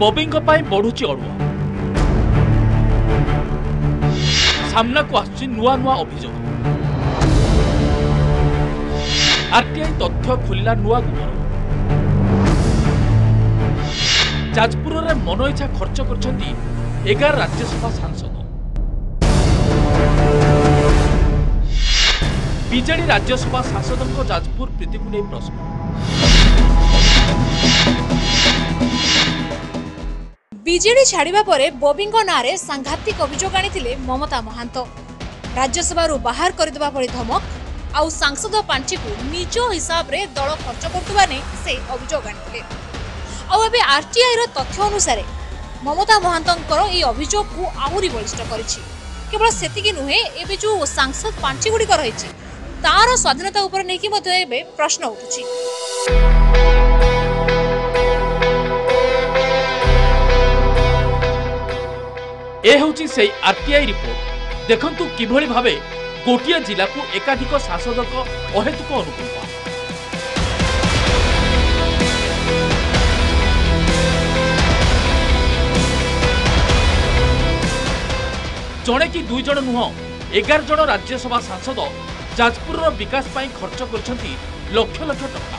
बबिंग बढ़ुची अड़ुआ सामना को आसुची नुआ नुआ अभियोग आरटीआई तथ्य खोलिला नुआ गुमर जाजपुर रे मन इच्छा खर्च करछंती 11 राज्यसभा सांसद बीजेडी राज्यसभा सांसदों जाजपुर प्रीति को नहीं प्रश्न बीजेडी छाड़िबा परे बबिंग नारे सांघातिक अभियोग आनिथिले ममता महांत राज्यसभा बाहर करदेबा परि धमक आउ सांसद पांची को निज हिसाब रे दल खर्च करतुबा ने से अभियोग आनिथिले आउ एबे आरटीआई रो तथ्य अनुसार ममता महांतंकर ए अभियोग को आहुरी बलिष्ठ करिछि केवल सेतिकी नुहे एबे जो सांसद पांची गुडी रहिछि तार स्वाधीनता उपर नेकी मध्ये एबे प्रश्न उठुछि। ए होची से आरटीआई रिपोर्ट देखंतु किभଳି भाबे गोटिया जिला को एकाधिक सांसदक अहेतुक अनुकंपा जड़े कि 2 जण नुह 11 जण राज्यसभा सांसद जाजपुर विकास पाई खर्च करछंती लक्ष लक्ष टका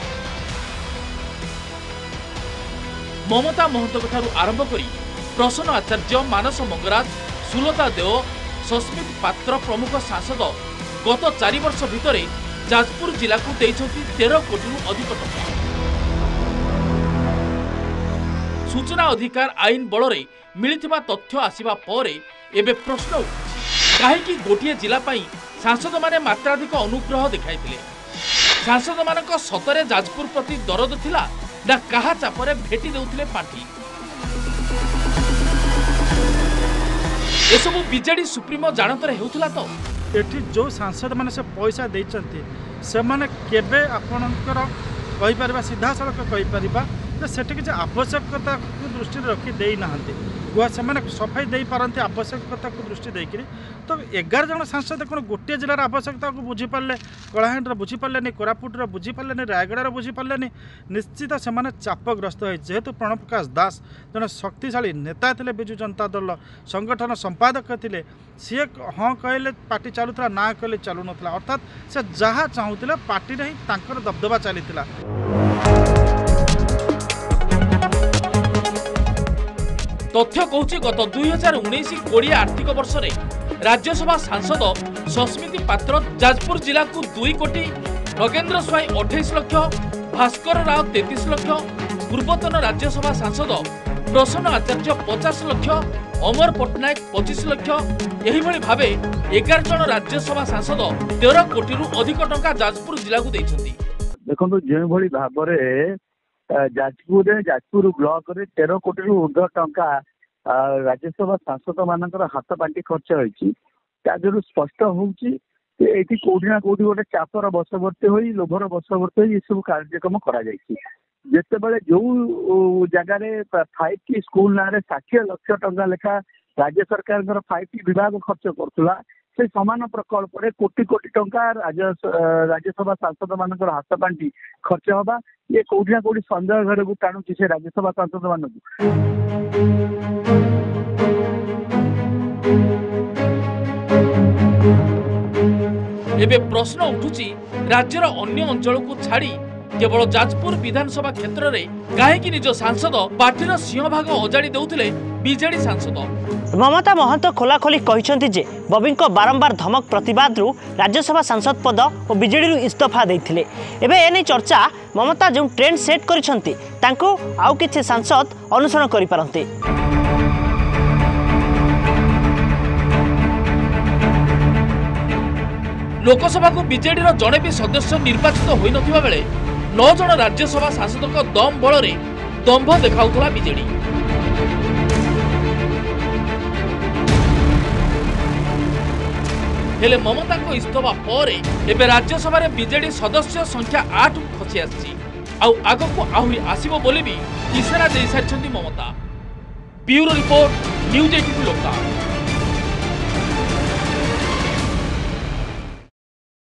ममता महंत ठारू आरंभ करी प्रसन्न आचार्य मानस मंगराज सुलता देव सस्मित पात्र प्रमुख सांसद गत 4 वर्ष भितर जाजपुर जिला को 13 कोटी अधिक टका सूचना अधिकार आईन बल मिलिथिबा तथ्य आसिबा परे एबे प्रश्न कहीं गोटे जिला सांसद माने मात्राधिक अनुग्रह देखाइथिले सांसद मानक सतरे जाजपुर प्रति दरद थिला ना कहा चापरे भेटी देउथिले पांठी एसबू बीजेडी सुप्रीमो जानतर हेउथिला तो एठी जो सांसद माने से पैसा देइचंती से माने केबे आपनकर कहि परबा सीधा सड़क कहि परबा जे सेठी कि आवश्यकता को दृष्टि रखी देई नाहंती गुआ से माने सफाई देई पारंती आवश्यकता को दृष्टि देकरी तो 11 जन सांसद कोन गोटे जिलार आवश्यकता को बुझी पारले कलाहांडर बुझी पारलेनी कोरापुटर बुझी पारलेनी रायगड़ार बुझी पारलेनी निश्चित से माने चापग्रस्त है जेहेतु प्रणव प्रकाश दास जन शक्तिशाली नेता थिले बिजु जनता दल संगठन संपादक थिले सी हाँ कहले पार्टी चलुला ना कहले चलु नथला अर्थात से जहाँ चाहूला पार्टी रे ही तांकर दबदबा चलीथिला तथ्य कहूँ गत 2019-20 आर्थिक वर्ष रे राज्यसभा सांसद सस्मिति पात्र जाजपुर जिला को 2 कोटी नगेंद्र स्वाई 28 लक्ष भास्कर राव 33 लक्ष पूर्वतन राज्यसभा सांसद प्रसन्न आचार्य 50 लक्ष अमर पट्टनायक 25 लक्ष यही भावे 11 जन राज्यसभा सांसद 13 कोटी अधिक टंका जाजपुर जिला को देइछंती देखो जो भाव जाजपुर ब्लॉक रे 13 कोटी ऊर्ध्व टंका राज्यसभा सांसद मानकर हाथ पांटी खर्च होती स्पष्ट होउची एठी कोठी ना कोठी गोटे चापर बसवर्ती होई लोभर बसवर्ती होई सब कार्यक्रम करा जायछि जेते बेले जो जगह 5T स्कूल ना रे 60 लाख टंका लेखा राज्य सरकार 5T विभाग खर्च करथुला से समान प्रकल्प रे कोटी कोटी टंका राज्यसभा सांसद मानकर हाथ पांटी खर्च होबा ये कोठी ना कोठी संदेह घर को टाणुची से राज्यसभा सांसद मानक एबे प्रश्न उठुची राज्यर अन्य अंचल को छाड़ी केवल जाजपुर विधानसभा क्षेत्र में कहीं निज सांसद पार्टीर सिंहभाग अजाड़ी देउथिले बीजेडी सांसद ममता महंत खोलाखोली कहिसंती जे बबिंग को बारंबार धमक प्रतिवाद रु राज्यसभा सांसद पद और बीजेडी रु इस्तीफा देइथिले एबे एने चर्चा ममता जो ट्रेंड सेट करिसंती तांको आउ किछि सांसद अनुसरण करि पारंती लोकसभा को बीजेडी जड़े भी सदस्य निर्वाचित होई नथिबा बेले 9 जन राज्यसभा सांसद दम बल दंभ देखाउथला बीजेडी हेले ममता को इस्तीफा पर एबे राज्यसभा रे बीजेडी सदस्य संख्या 8 खसी आछि आउ आगो को आहुरी आसीबो बोली भी इशारा दे सारिछंती ममता ब्यूरो रिपोर्ट न्यूज 18 लोकता।